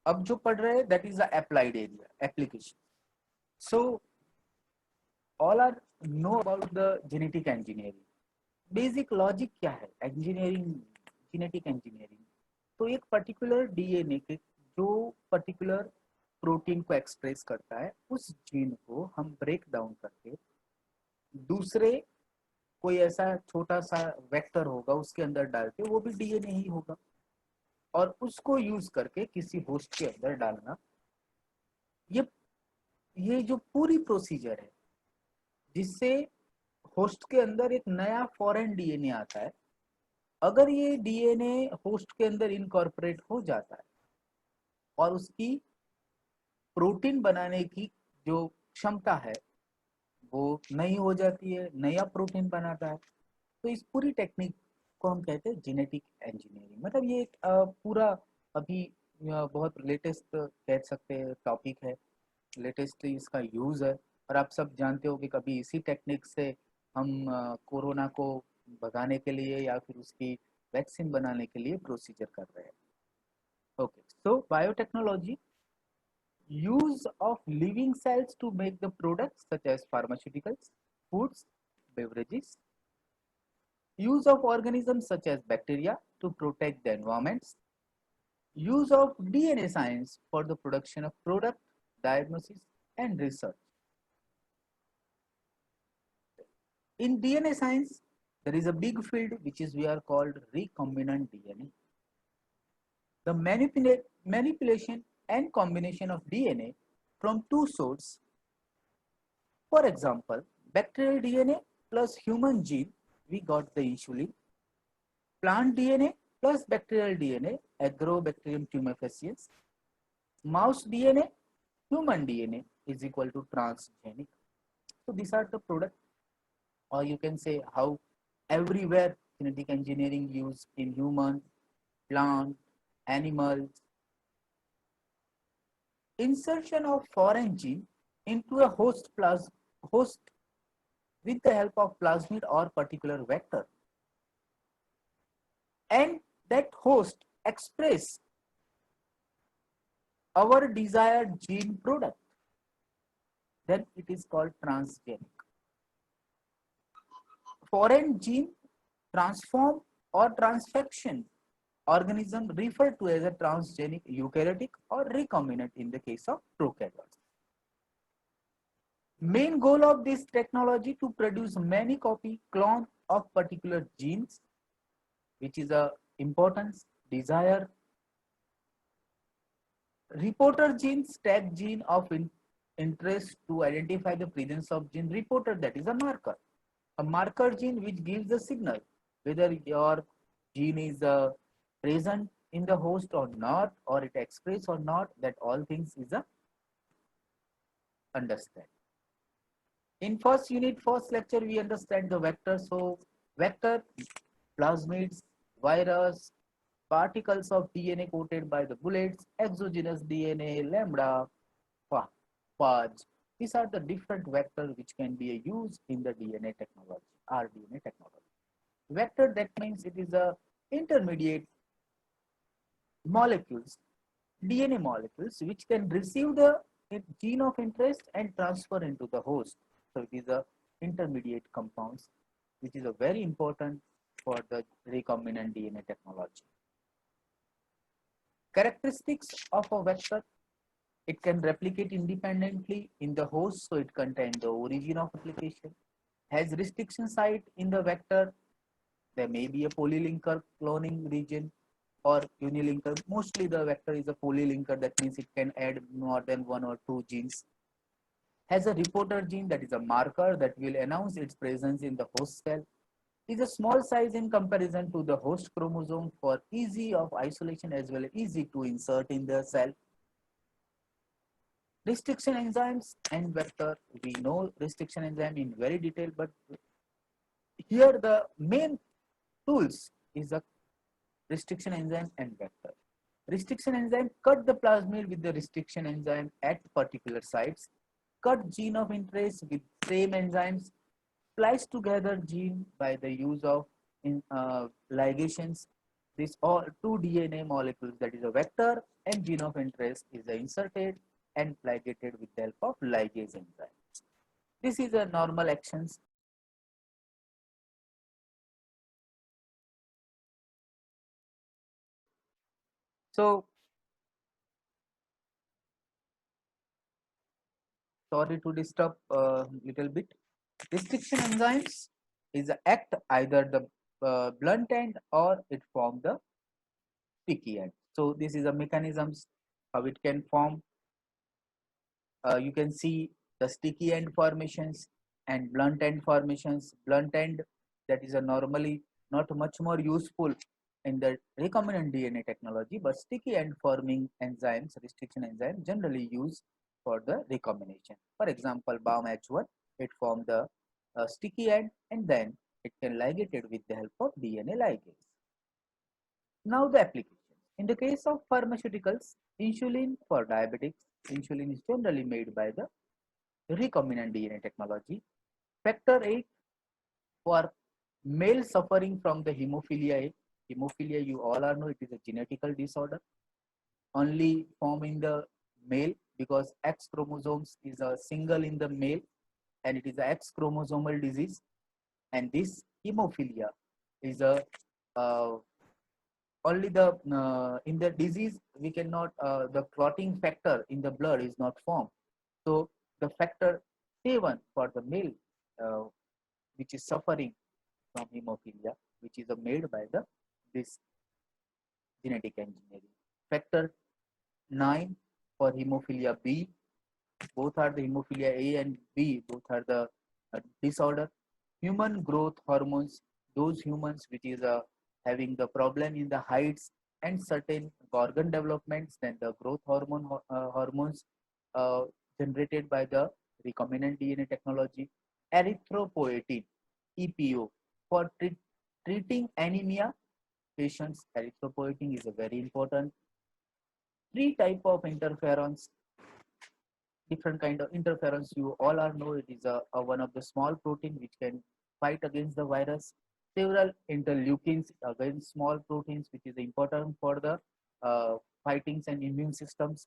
अब जो पढ़ रहे हैं that is the applied area application. So all are know about the genetic engineering. Basic logic क्या है इंजीनियरिंग, जेनेटिक इंजीनियरिंग. तो एक पर्टिकुलर डीएनए के जो पर्टिकुलर प्रोटीन को एक्सप्रेस करता है उस जीन को हम ब्रेक डाउन करके दूसरे कोई ऐसा छोटा सा वेक्टर होगा उसके अंदर डाल के, वो भी डीएनए ही होगा, और उसको यूज करके किसी होस्ट के अंदर डालना. ये ये जो पूरी प्रोसीजर है जिससे होस्ट के अंदर एक नया फॉरेन डीएनए आता है. अगर ये डीएनए होस्ट के अंदर इनकॉर्पोरेट हो जाता है और उसकी प्रोटीन बनाने की जो क्षमता है वो नई हो जाती है, नया प्रोटीन बनाता है. तो इस पूरी टेक्निक को हम कहते हैं जेनेटिक इंजीनियरिंग. मतलब ये एक पूरा अभी बहुत लेटेस्ट कह सकते हैं टॉपिक है, लेटेस्ट इसका यूज है. और आप सब जानते हो कि कभी इसी टेक्निक से हम कोरोना को भगाने के लिए या फिर उसकी वैक्सीन बनाने के लिए प्रोसीजर कर रहे हैं. Okay, so biotechnology, use of living cells to make the products such as pharmaceuticals, foods, beverages, use of organisms such as bacteria to protect the environments, use of DNA science for the production of product, diagnosis and research. In DNA science, there is a big field which is we are called recombinant DNA. The manipulation and combination of DNA from two sources. For example, bacterial DNA plus human gene, we got the insulin. Plant DNA plus bacterial DNA, Agrobacterium tumefaciens. Mouse DNA, human DNA is equal to transgenic. So these are the products, or you can say how everywhere genetic engineering used in human, plant, animals. Insertion of foreign gene into a host with the help of plasmid or particular vector, and that host express our desired gene product, then it is called transgenic. Foreign gene transform or transfection organism referred to as a transgenic eukaryotic or recombinant in the case of prokaryotes. Main goal of this technology to produce many copy clone of particular genes, which is a importance desire. Reporter genes tag gene of interest to identify the presence of gene reporter, that is a marker. A marker gene which gives the signal whether your gene is present in the host or not, or it express or not, that all things is a understand. In first unit, first lecture, we understand the vector. So vector, plasmids, virus, particles of DNA coated by the bullets, exogenous DNA, lambda, fudge. These are the different vectors which can be used in the DNA technology, rDNA technology. Vector, that means it is a intermediate molecules, DNA molecules, which can receive the gene of interest and transfer into the host. So it is a intermediate compounds, which is a very important for the recombinant DNA technology. Characteristics of a vector: it can replicate independently in the host, so it contains the origin of application. Has restriction site in the vector. There may be a polylinker cloning region or unilinker. Mostly the vector is a polylinker, that means it can add more than one or two genes. Has a reporter gene, that is a marker that will announce its presence in the host cell. Is a small size in comparison to the host chromosome for easy of isolation as well as easy to insert in the cell. Restriction enzymes and vector, we know restriction enzyme in very detail, but here the main tools is a restriction enzyme and vector. Restriction enzyme cut the plasmid with the restriction enzyme at particular sites, cut gene of interest with same enzymes, splice together gene by the use of ligations, This all two DNA molecules, that is a vector and gene of interest, is inserted and ligated with the help of ligase enzyme. This is a normal actions. So sorry to disturb a little bit. Restriction enzymes is a act either the blunt end or it form the sticky end. So this is a mechanisms how it can form. You can see the sticky end formations and blunt end formations. Blunt end, that is a normally not much more useful in the recombinant DNA technology, but sticky end forming enzymes, restriction enzymes, generally used for the recombination. For example, BAM-H1, it formed the sticky end and then it can ligate it with the help of DNA ligase. Now the application. In the case of pharmaceuticals, insulin for diabetics, insulin is generally made by the recombinant DNA technology. Factor 8 for male suffering from the hemophilia A. Hemophilia, you all are know, it is a genetical disorder only form in the male because X chromosomes is a single in the male and it is a X chromosomal disease, and this hemophilia is a uh, only the in the disease we cannot the clotting factor in the blood is not formed. So the factor K1 for the male uh, which is suffering from hemophilia, which is made by the this genetic engineering. Factor 9 for hemophilia B, both are the hemophilia A and B, both are the disorder. Human growth hormones, those humans which is having the problem in the heights and certain organ developments, then the growth hormones uh, generated by the recombinant DNA technology. Erythropoietin, EPO, for treating anemia patients. Erythropoietin is a very important. Three type of interferons, different kind of interferons, you all are know it is a one of the small protein which can fight against the virus. Several interleukins, again small proteins which is important for the fightings and immune systems.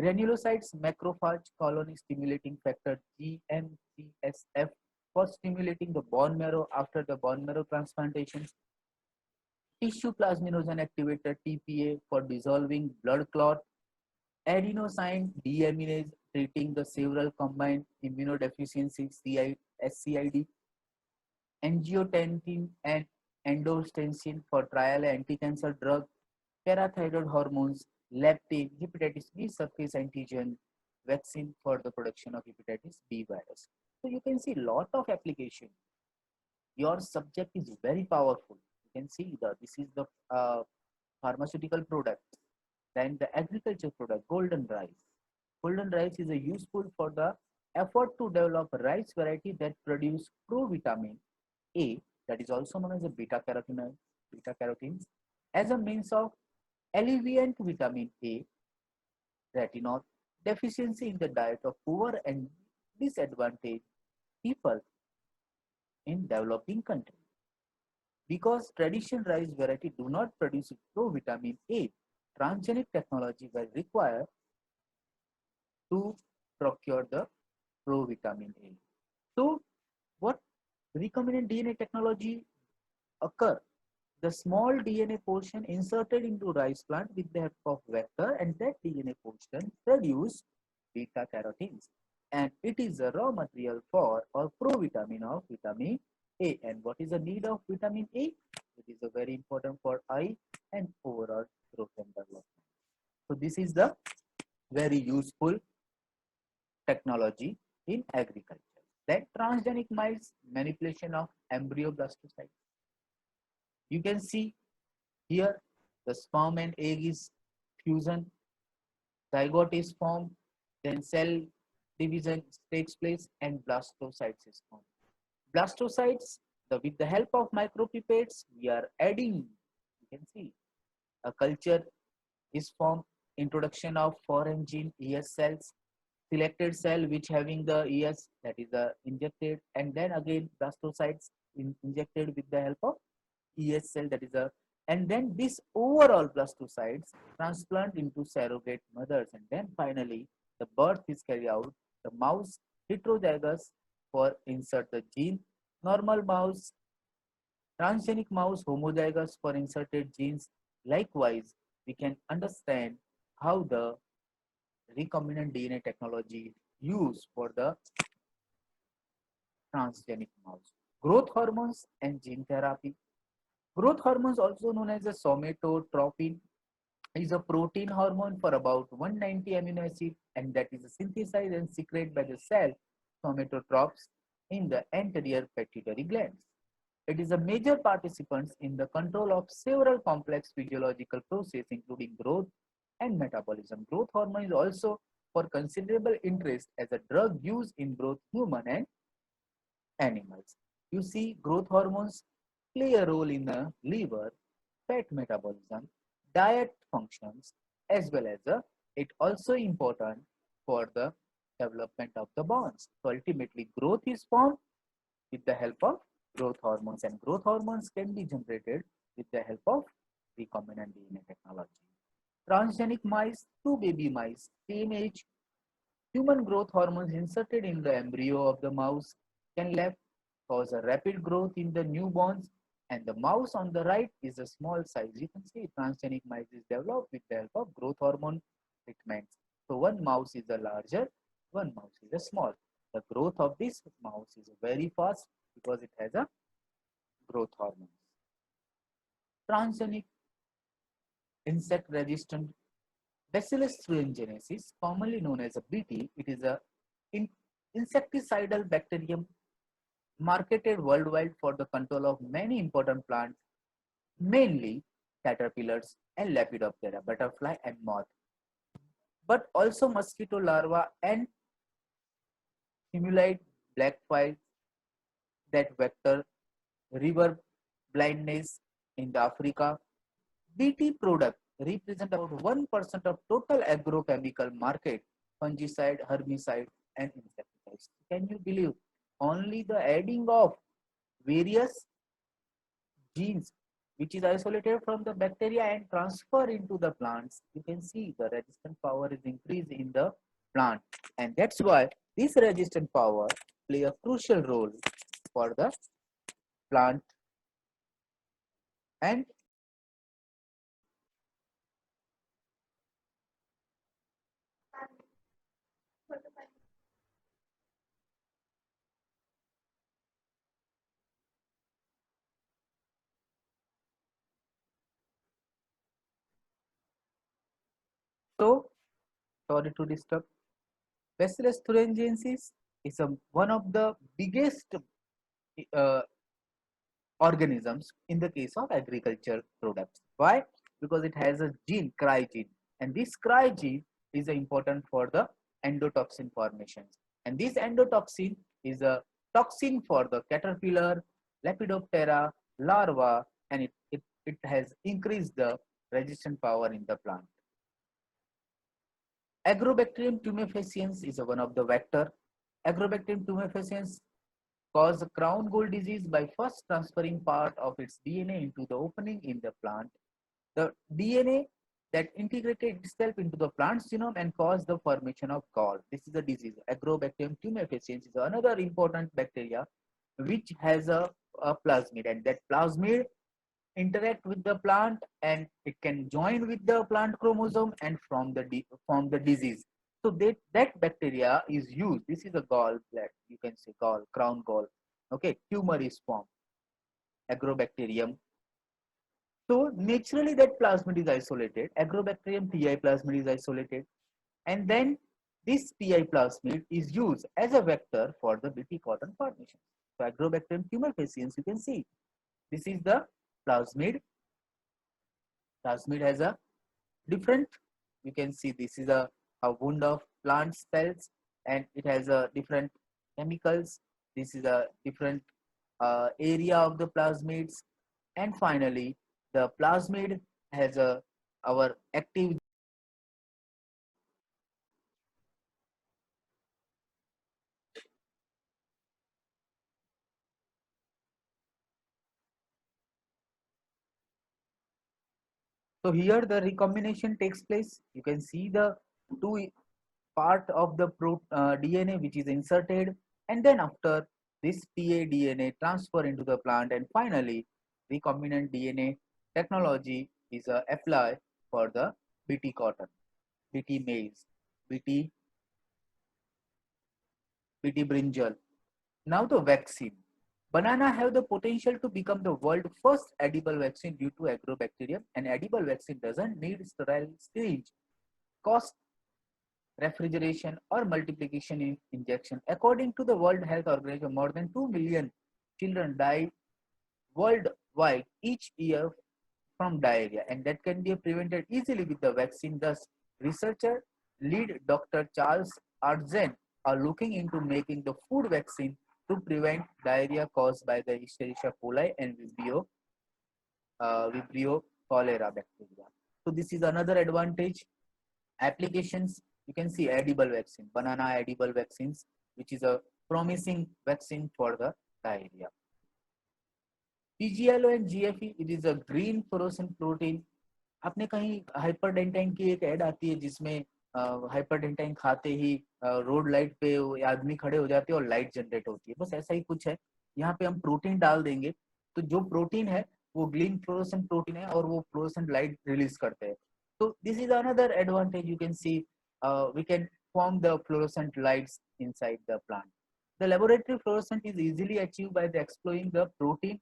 Granulocytes, macrophage colony stimulating factor GM-CSF for stimulating the bone marrow after the bone marrow transplantation. Tissue plasminogen activator TPA for dissolving blood clot. Adenosine deaminase treating the several combined immunodeficiency SCID. Angiotensin and endostensin for trial anti-cancer drug. Parathyroid hormones, leptin, hepatitis B surface antigen, vaccine for the production of hepatitis B virus. So you can see lot of application. Your subject is very powerful. You can see this is the pharmaceutical product. Then the agriculture product, golden rice. Golden rice is a useful for the effort to develop a rice variety that produce provitamin A, that is also known as a beta carotenes, as a means of alleviant vitamin A retinol deficiency in the diet of poor and disadvantaged people in developing countries. Because traditional rice variety do not produce provitamin A, transgenic technology will require to procure the provitamin A. So, what recombinant DNA technology occur? The small DNA portion inserted into rice plant with the help of vector, and that DNA portion produce beta carotenes, and it is a raw material for or provitamin of vitamin A. And what is the need of vitamin A? It is a very important for eye and overall growth and development. So this is the very useful technology in agriculture. Then transgenic mice manipulation of embryo blastocytes. You can see here the sperm and egg is fusion, zygote is formed, then cell division takes place and blastocytes is formed. Blastocytes, with the help of micropipettes, we are adding, you can see, a culture is formed, introduction of foreign gene ES cells, selected cell which having the ES, that is injected, and then again blastocytes injected with the help of ES cell, that is a And then this overall blastocytes transplant into surrogate mothers, and then finally the birth is carried out. The mouse heterozygous for insert the gene, normal mouse, transgenic mouse homozygous for inserted genes. Likewise, we can understand how the recombinant DNA technology used for the transgenic mouse. Growth hormones and gene therapy. Growth hormones, also known as a somatotropin, is a protein hormone for about 190 amino acids, and that is synthesized and secreted by the cell somatotropes in the anterior pituitary glands. It is a major participant in the control of several complex physiological processes, including growth and metabolism. Growth hormone is also for considerable interest as a drug used in both human and animals. You see, growth hormones play a role in the liver, fat metabolism, diet functions, as well as it also important for the development of the bones. So ultimately, growth is formed with the help of growth hormones, and growth hormones can be generated with the help of recombinant DNA technology. Transgenic mice, two baby mice, same age, human growth hormones inserted in the embryo of the mouse can left cause a rapid growth in the newborns, and the mouse on the right is a small size. You can see transgenic mice is developed with the help of growth hormone treatments. So one mouse is a larger, one mouse is a small. The growth of this mouse is very fast because it has a growth hormone. Transgenic insect resistant Bacillus thuringiensis, commonly known as a BT, it is a insecticidal bacterium marketed worldwide for the control of many important plants, mainly caterpillars and Lepidoptera, butterfly and moth, but also mosquito larvae and simulate black flies that vector river blindness in the Africa. BT product represent about 1% of total agrochemical market, fungicide, herbicide, and insecticides. Can you believe? Only the adding of various genes which is isolated from the bacteria and transfer into the plants, you can see the resistant power is increased in the plant, and that's why this resistant power play a crucial role for the plant. And so, sorry to disturb. Bacillus thuringiensis is one of the biggest uh, organisms in the case of agriculture products. Why? Because it has a gene, cry gene, and this cry gene is important for the endotoxin formations. And this endotoxin is a toxin for the caterpillar, Lepidoptera, larva, and it has increased the resistant power in the plant. Agrobacterium tumefaciens is one of the vector. Agrobacterium tumefaciens cause crown gall disease by first transferring part of its DNA into the opening in the plant. The DNA that integrated itself into the plant's genome and caused the formation of gall. This is a disease. Agrobacterium tumefaciens is another important bacteria which has a plasmid, and that plasmid interact with the plant and it can join with the plant chromosome and form the disease. So that bacteria is used. This is a gall black, you can say gall, crown gall. Okay, tumor is formed, agrobacterium. So naturally that plasmid is isolated, agrobacterium pi plasmid is isolated, and then this pi plasmid is used as a vector for the BT cotton formation. So agrobacterium tumefaciens, you can see this is the plasmid. Plasmid has a different, you can see this is a wound of plant cells, and it has a different chemicals. This is a different area of the plasmids, and finally the plasmid has a our active. So here the recombination takes place. You can see the two part of the DNA which is inserted, and then after this TA-DNA transfer into the plant, and finally recombinant DNA technology is applied for the BT cotton, BT maize, BT, BT brinjal. Now the vaccine. Banana have the potential to become the world's first edible vaccine due to agrobacterium. An edible vaccine doesn't need sterile syringe, cost refrigeration or multiplication in injection. According to the World Health Organization, more than 2 million children die worldwide each year from diarrhea, and that can be prevented easily with the vaccine. Thus, researcher lead Dr. Charles Arzen are looking into making the food vaccine to prevent diarrhea caused by the Escherichia coli and Vibrio cholera bacteria. So this is another advantage. Applications, you can see edible vaccine, banana edible vaccines, which is a promising vaccine for the diarrhea. PGLO and GFE, it is a green fluorescent protein. आपने कहीं हाइपरडेंटाइन की एक add आती है जिसमें हाइपरडेंटाइन खाते ही road light पे आदमी खड़े हो जाते हैं और लाइट जनरेट होती है, बस ऐसा ही कुछ है. यहाँ पे हम प्रोटीन डाल देंगे तो जो प्रोटीन है वो ग्रीन फ्लोरोसेंट प्रोटीन है और वो फ्लोरोसेंट लाइट रिलीज करते हैं. तो this is another advantage. You can see we can form the fluorescent lights inside the plant. The laboratory fluorescent is easily achieved by the exploring the protein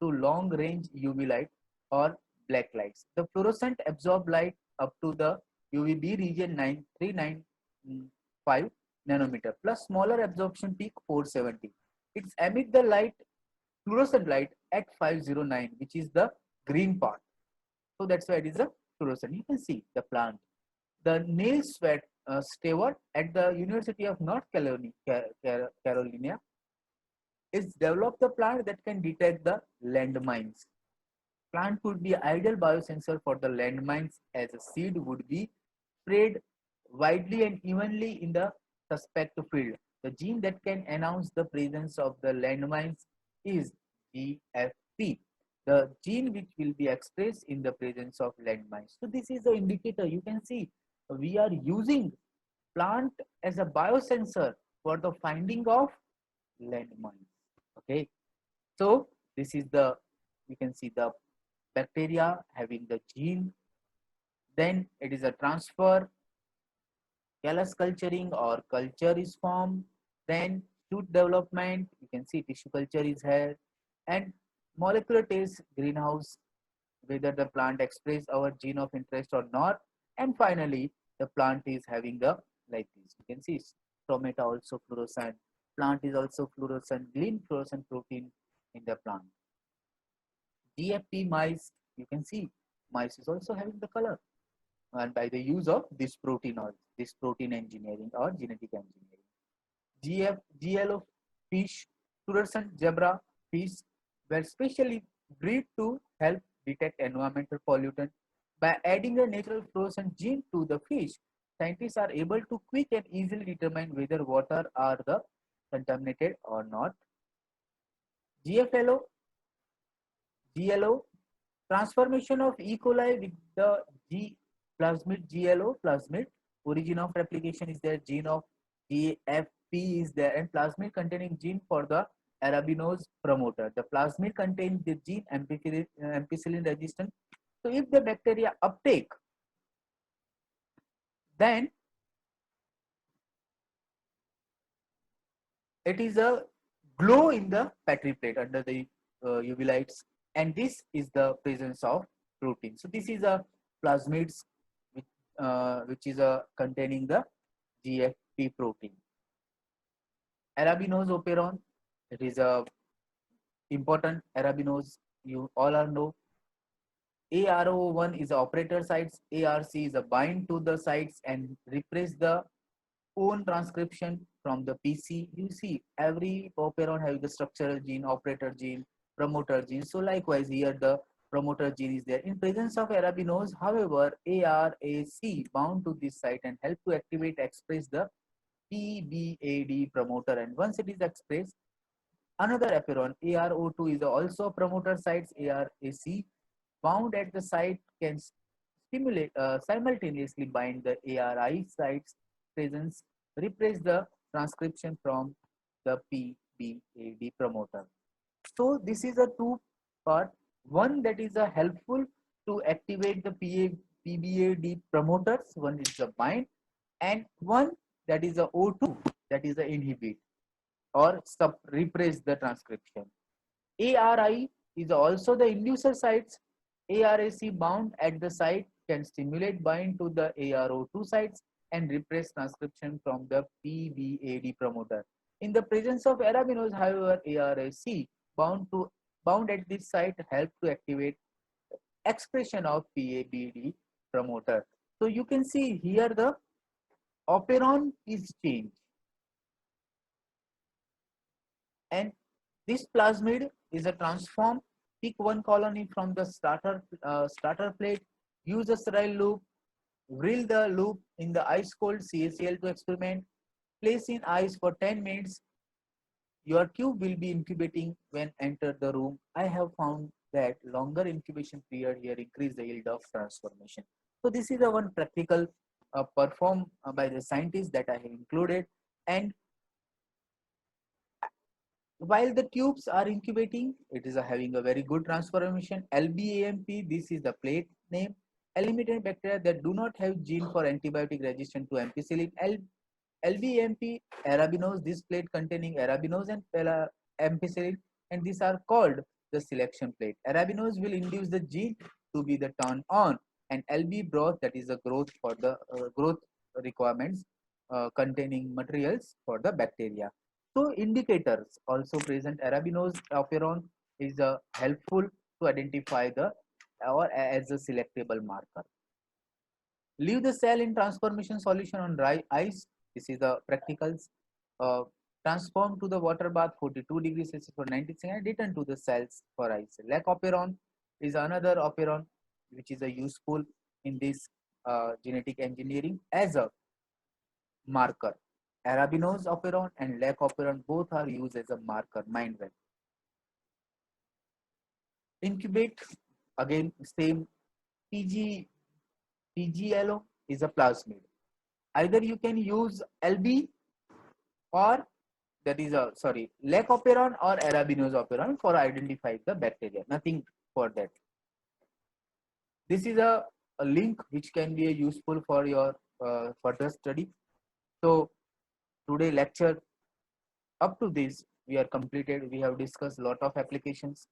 to long range UV light or black lights. The fluorescent absorb light up to the UVB region 9395 nanometer plus smaller absorption peak 470. It's emit the light, fluorescent light at 509, which is the green part. So that's why it is a fluorescent. You can see the plant. The Neil Stewart at the University of North Carolina is developed a plant that can detect the landmines. Plant could be ideal biosensor for the landmines as a seed would be spread widely and evenly in the suspect field. The gene that can announce the presence of the landmines is GFP, the gene which will be expressed in the presence of landmines. So this is the indicator. You can see we are using plant as a biosensor for the finding of landmines. Okay, so this is the, you can see the bacteria having the gene, then it is a transfer, callus culturing or culture is formed, then shoot development, you can see tissue culture is here, and molecular test greenhouse whether the plant express our gene of interest or not, and finally the plant is having the, like this, you can see stomata also fluorescent, plant is also fluorescent, green fluorescent protein in the plant. GFP mice, you can see mice is also having the color, and by the use of this protein or this protein engineering or genetic engineering. GLO fish, fluorescent zebra fish were specially bred to help detect environmental pollutant. By adding a natural fluorescent gene to the fish, scientists are able to quick and easily determine whether water are the contaminated or not. GLO, transformation of E. coli with the G plasmid GLO plasmid. Origin of replication is there, gene of GFP is there, and plasmid containing gene for the arabinose promoter. The plasmid contains the gene ampicillin resistant. So if the bacteria uptake, then it is a glow in the Petri plate under the UV lights, and this is the presence of protein. So this is a plasmids which is containing the GFP protein. Arabinose operon, it is a important arabinose, you all are know. ARO1 is the operator sites, ARC is a bind to the sites and repress the own transcription from the PC. You see every operon have the structural gene, operator gene, promoter gene. So likewise here the promoter gene is there. In presence of arabinose, however, ARAC bound to this site and help to activate express the PBAD promoter, and once it is expressed, another operon ARO2 is also promoter sites, ARAC bound at the site can stimulate simultaneously bind the ARI sites presence, replace the transcription from the PBAD promoter. So this is a two part. One that is a helpful to activate the PBAD promoters. One is the bind, and one that is a O2 that is the inhibit or repress the transcription. ARI is also the inducer sites. ARAC bound at the site can stimulate bind to the ARO2 sites and repress transcription from the PBAD promoter. In the presence of arabinose, however, ARAC bound at this site help to activate expression of PABD promoter. So you can see here the operon is changed, and this plasmid is a transform. Pick one colony from the starter plate. Use a sterile loop. Reel the loop in the ice cold CaCl to experiment. Place in ice for 10 minutes. Your cube will be incubating when enter the room. I have found that longer incubation period here increase the yield of transformation. So this is the one practical performed by the scientists that I have included. And while the tubes are incubating, it is having a very good transformation. LBAMP, this is the plate name. Eliminated bacteria that do not have gene for antibiotic resistant to ampicillin. LBAMP arabinose, this plate containing arabinose and ampicillin, and these are called the selection plate. Arabinose will induce the gene to be the turn on, and LB broth, that is the growth for the growth requirements containing materials for the bacteria. So indicators also present. Arabinose operon is helpful to identify the or as a selectable marker. Leave the cell in transformation solution on dry ice. This is the practicals. Uh, Transform to the water bath 42 degrees Celsius for 90 seconds and return to the cells for ice. Lac operon is another operon which is a useful in this genetic engineering as a marker. Arabinose operon and lac operon both are used as a marker. Mind well. Incubate, again same. PGLO is a plasmid. Either you can use LB or that is a lac operon or arabinose operon for identifying the bacteria. Nothing for that. This is a link which can be useful for your further study. So today lecture up to this we are completed. We have discussed a lot of applications.